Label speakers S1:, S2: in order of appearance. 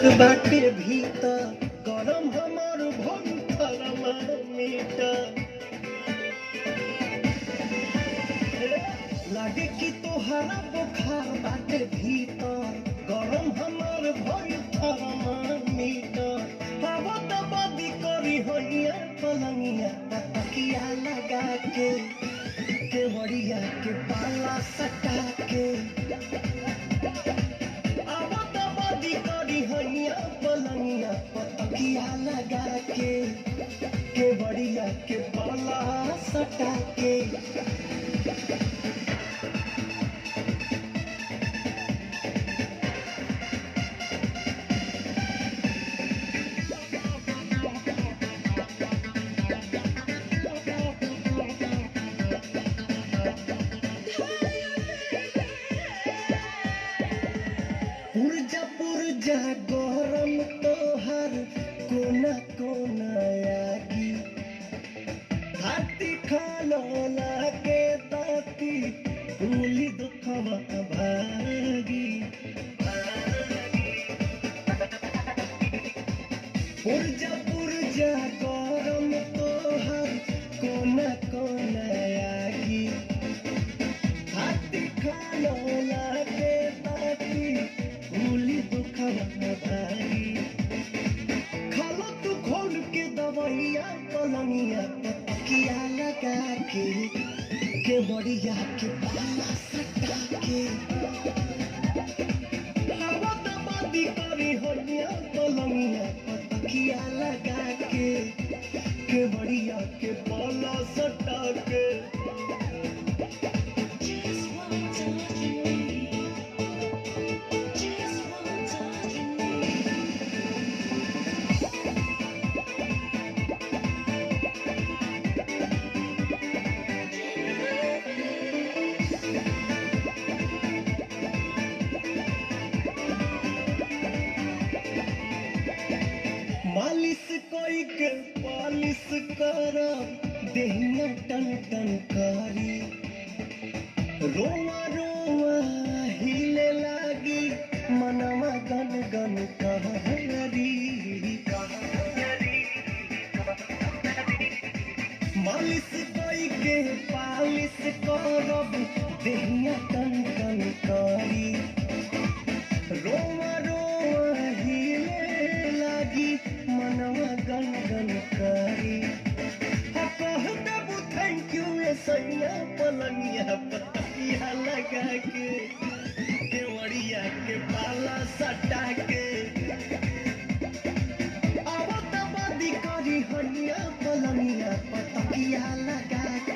S1: बाटे भीतर गरम हमार थर्मामीटर लागे कि तोहरा बुखार बाटे भीतर गरम हमार थर्मामीटर हवा तो बदी करी होइया पलंगिया तकिया लगा के केवड़िया के पाला सटा के पलंगिया पतकिया लगा के केवड़िया के पाला सटा के पुरजा पुरजा गरम तोहर कोना कोना आगी हाथी खालो लागे ताती भूली दुखवा भागी पुरजा पुरजा गरम तोहर कोना कोना आगी हाथी खालो लागे ताती भूली दुखवा भागी खालो तू खोल के दवाइया पलंगिया तकिया लगा के केवड़िया के पाला सटा के हवा दबादी करी होनिया पलंगिया तकिया लगा के केवड़िया के पाला सटा के मालिश कोई के पालिश करा देहिया टन टन करी रोवा रोवा हिले लागी मनवा गन गन कहरी मालिश कोई के पालिश करब देहिया टन टन करी रोवा रोवा हिले लागी मनवा गन गन करी कह देबू थैंक यू सैया पलंगिया पतकिया लगा के केवड़िया के पाला सटा के अब तबादी करी हनिया पलंगिया पतकिया लगा के